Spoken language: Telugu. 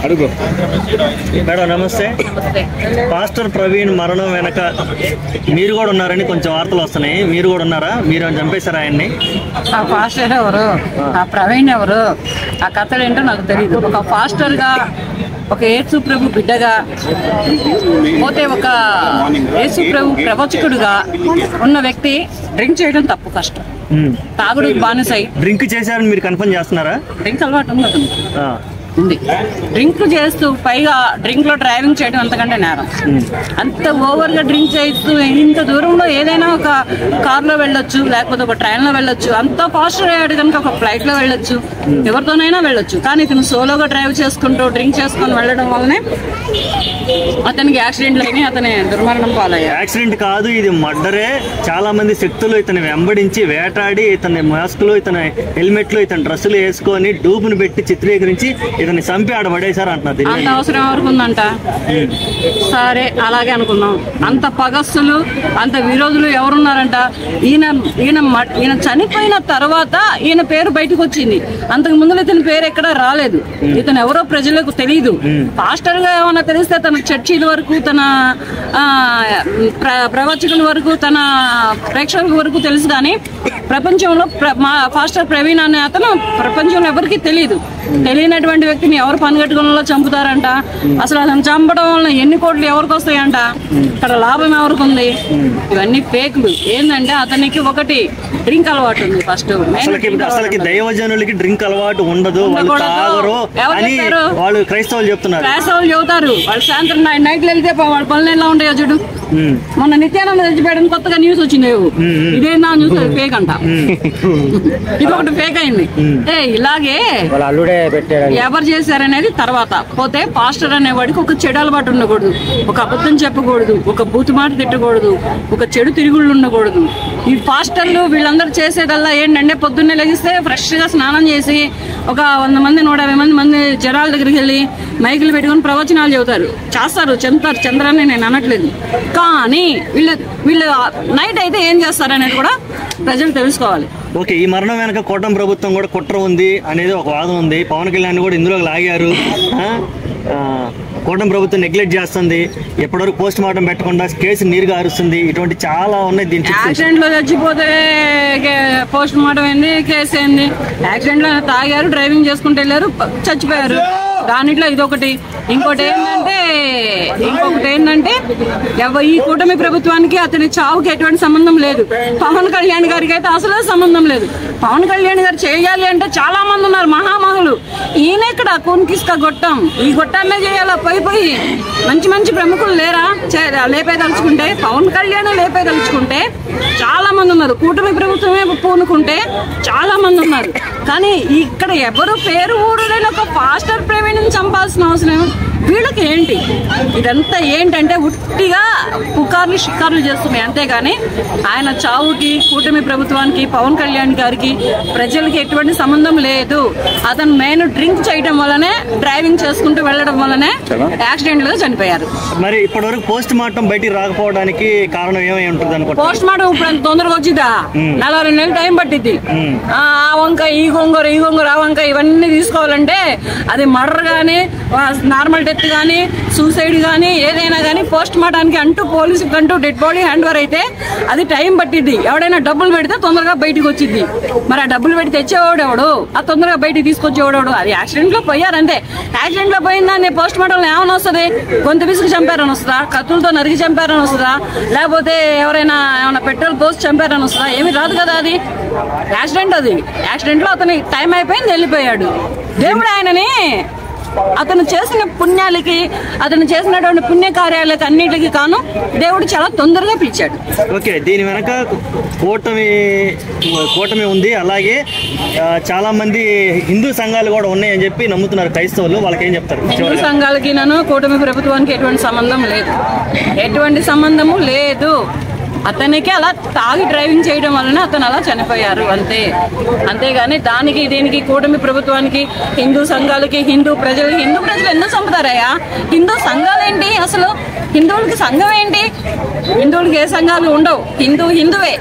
అడుగు మేడం నమస్తే. పాస్టర్ ప్రవీణ్ మరణం వెనక మీరు కూడా ఉన్నారని కొంచెం వార్తలు వస్తున్నాయి. మీరు కూడా ఉన్నారా? మీరు చంపేశారా ఆయన్ని? ఆ పాస్టర్ ఎవరు, ఆ ప్రవీణ్ ఎవరు, ఆ కథలు ఏంటో నాకు తెలియదు. ఒక పాస్టర్ గా, ఒక యేసు ప్రభు బిడ్డగా, పోతే ఒక యేసు ప్రభు ప్రవచకుడుగా ఉన్న వ్యక్తి డ్రింక్ చేయడం తప్పు, కష్టం. తాగుడు బానిసై డ్రింక్ చేశారని మీరు కన్ఫర్మ్ చేస్తున్నారా? డ్రింక్ అలవాటు ఉంది. డ్రింక్ చేస్తూ పైగా డ్రింక్ లో డ్రైవింగ్ చేయడం అంతకంటే నేరం. అంత ఓవర్ గా డ్రింక్ చేస్తూ ఇంత దూరంలో ఏదైనా ఒక కార్ లో వెళ్ళొచ్చు, లేకపోతే ఒక ట్రైన్ లో వెళ్ళొచ్చు. అంత ఫాస్ట్ అయ్యాడు కనుక ఒక ఫ్లైట్ లో వెళ్ళొచ్చు, ఎవరితోనైనా వెళ్ళొచ్చు. కానీ ఇతను సోలోగా డ్రైవ్ చేసుకుంటూ డ్రింక్ చేసుకుని వెళ్ళడం వల్లనే అతనికి యాక్సిడెంట్లు అయినాయి, అతని దుర్మరణం పాలయ్యాడు. యాక్సిడెంట్ కాదు, ఇది మర్డరే. చాలా మంది శక్తులు ఇతని వెంబడించి వేటాడి ఇతని మాస్కులు, ఇతని హెల్మెట్లు, ఇతని డ్రెస్సులు వేసుకొని డూపును పెట్టి చిత్రీకరించి ఇతన్ని చంపి ఆడ పడేశారు అంటున్నారు. అంత అవసరం ఎవరికి ఉందంట? సరే అలాగే అనుకుందాం. అంత పగస్సులు, అంత విరోధులు ఎవరున్నారంట? ఈయన చనిపోయిన తర్వాత ఈయన పేరు బయటకు వచ్చింది. అంతకు ముందు ఇతని పేరు ఎక్కడా రాలేదు. ఇతను ఎవరో ప్రజలకు తెలియదు. పాస్టర్ గా ఏమన్నా తెలిస్తే తన చర్చీల వరకు, తన ప్రవచకుల వరకు, తన ప్రేక్షకుల వరకు తెలుసు. కానీ ప్రపంచంలో పాస్టర్ ప్రవీణ్ అనే అతను ప్రపంచంలో ఎవరికి తెలియదు. తెలియనటువంటి వ్యక్తిని ఎవరు పనిగట్టుకునేలా చంపుతారంట? అసలు అతను చంపడం వల్ల ఎన్ని కోట్లు ఎవరికి వస్తాయంట? ఇక్కడ లాభం ఎవరికి ఉంది? ఇవన్నీ ఫేక్లు. ఏంటంటే అతనికి ఒకటి డ్రింక్ అలవాటు ఉంది. ఫస్ట్ అసలు దైవజనులకి డ్రింక్ అలవాటు ఉండదు, వాళ్ళు క్రైస్తవులు చెప్తున్నారు. క్రైస్తవులు చెబుతారు. వాళ్ళు సాయంత్రం నైట్లు వెళ్తే వాళ్ళ పనులు ఎలా ఉంటాయో చూడు. మొన్న నిత్యానంద చచ్చిపోయాడని కొత్తగా న్యూస్ వచ్చింది. ఇదేనా న్యూస్? ఫేక్ అంట. ఇది ఒకటి ఫేక్ అయింది. ఇలాగే ఎవరు చేశారనేది తర్వాత. పోతే పాస్టర్ అనేవాడికి ఒక చెడు అలవాటు ఉండకూడదు, ఒక అబద్ధం చెప్పకూడదు, ఒక బూతు మాట తిట్టకూడదు, ఒక చెడు తిరుగుళ్ళు ఉండకూడదు. ఈ పాస్టర్లు వీళ్ళందరూ చేసేదల్లా ఏంటంటే పొద్దున్నే లెగిస్తే ఫ్రెష్ గా స్నానం చేసి ఒక 100 మంది 150 మంది జనాల దగ్గరికి వెళ్ళి మైకులు పెట్టుకుని ప్రవచనాలు చెబుతారు, చేస్తారు, చంద్రాన్ని నేను అనట్లేదు. కానీ వీళ్ళు నైట్ అయితే ఏం చేస్తారనేది కూడా ప్రజలు తెలుసుకోవాలి. ఓకే, ఈ మరణం వెనక కూటమి ప్రభుత్వం కూడా కుట్ర ఉంది అనేది ఒక వాదన ఉంది. పవన్ కళ్యాణ్ కూడా ఇందులో లాగారు. కూటమి ప్రభుత్వం నెగ్లెక్ట్ చేస్తుంది, ఎప్పటివరకు పోస్ట్ మార్టం పెట్టకుండా కేసు నీరుగా అరుస్తుంది. ఇటువంటి చాలా ఉన్నాయి. దీనికి యాక్సిడెంట్ లో చచ్చిపోతే పోస్ట్ మార్టం ఏంది, కేసు ఏంది? యాక్సిడెంట్ లో తాగారు, డ్రైవింగ్ చేసుకుంటూ వెళ్ళారు, చచ్చిపోయారు. దానిట్లో ఇదొకటి. ఇంకోటి ఏంటంటే ఈ కూటమి ప్రభుత్వానికి అతని చావుకి ఎటువంటి సంబంధం లేదు. పవన్ కళ్యాణ్ గారికి అయితే అసలు సంబంధం లేదు. పవన్ కళ్యాణ్ గారు చేయాలి అంటే చాలా మంది ఉన్నారు, మహామహులు. ఈయన ఇక్కడ కొనికిస్తా గొట్టం, ఈ గొట్టాన్నే చేయాలా? పోయి మంచి మంచి ప్రముఖులు లేరా లేపేదలుచుకుంటే? పవన్ కళ్యాణ్ లేపేదలుచుకుంటే చాలా మంది ఉన్నారు. కూటమి ప్రభుత్వమే పూనుకుంటే చాలా మంది ఉన్నారు. కానీ ఇక్కడ ఎవరు పేరు ఊరులేని ఒక పాస్టర్ ప్రవీణ్ చంపాల్సిన అవసరం వీళ్ళకి ఏంటి? ఇదంతా ఏంటంటే ఉట్టిగా పుకార్లు షికార్లు చేస్తున్నాయి, అంతేగాని ఆయన చావుకి, కూటమి ప్రభుత్వానికి, పవన్ కళ్యాణ్ గారికి, ప్రజలకి ఎటువంటి సంబంధం లేదు. అతను మెయిన్ డ్రింక్ చేయడం వల్లనే, డ్రైవింగ్ చేసుకుంటూ వెళ్ళడం వల్లనే యాక్సిడెంట్ లో చనిపోయారు. మరి ఇప్పటి వరకు పోస్ట్ మార్టం బయటికి రాకపోవడానికి కారణం ఏమై ఉంటుంది అనుకో? పోస్ట్ మార్టం ఇప్పుడు తొందరగా వచ్చిద్దా? 42 నెలలు టైం పట్టిద్ది. ఆ వంకాయ, ఈ గొంగూర, ఆ వంకాయ ఇవన్నీ తీసుకోవాలంటే అది మర్డర్ గానీ, నార్మల్ డెత్ కానీ, సూసైడ్ కానీ, ఏదైనా కానీ పోస్ట్ మార్టానికి అంటూ పోలీసుకి అంటూ డెడ్ బాడీ హ్యాండ్ ఓవర్ అయితే అది టైం పట్టిద్ది. ఎవడైనా డబ్బులు పెడితే తొందరగా బయటకు వచ్చింది. మరి ఆ డబ్బులు పెట్టి తెచ్చేవాడు ఎవడు? ఆ తొందరగా బయటికి తీసుకొచ్చేవాడు? అది యాక్సిడెంట్ లో పోయారంతే. యాక్సిడెంట్ లో పోయిందాన్ని పోస్ట్ మార్టంలో ఏమైనా వస్తుంది? గొంతు విసుగు చంపారని వస్తుందా? కత్తులతో నరికి చంపారని వస్తుందా? లేకపోతే ఎవరైనా ఏమైనా పెట్రోల్ పోస్ట్ చంపారని వస్తుందా? ఏమి రాదు కదా. అది యాక్సిడెంట్. అది యాక్సిడెంట్ లో అతని టైం అయిపోయింది, వెళ్ళిపోయాడు. దేవుడు ఆయనని అతను చేసిన పుణ్యాలకి, అతను చేసినటువంటి పుణ్యకార్యాలకి అన్నిటికీ కాను దేవుడు చాలా తొందరగా పిలిచాడు. ఓకే, దీని వెనక కూటమి ఉంది. అలాగే చాలా మంది హిందూ సంఘాలు కూడా ఉన్నాయని చెప్పి నమ్ముతున్నారు క్రైస్తవులు. వాళ్ళకి ఏం చెప్తారు? హిందూ సంఘాలకి కూటమి ప్రభుత్వానికి ఎటువంటి సంబంధం లేదు, ఎటువంటి సంబంధము లేదు. అతనికి అలా తాగి డ్రైవింగ్ చేయడం వలన అతను అలా చనిపోయారు అంతే. అంతేగాని దానికి దీనికి కూటమి ప్రభుత్వానికి, హిందూ సంఘాలకి, హిందూ ప్రజలు ఎందుకు చంపుతారయ్యా? హిందూ సంఘాలేంటి? అసలు హిందువులకి సంఘం ఏంటి? హిందువులకి ఏ సంఘాలు ఉండవు. హిందువే.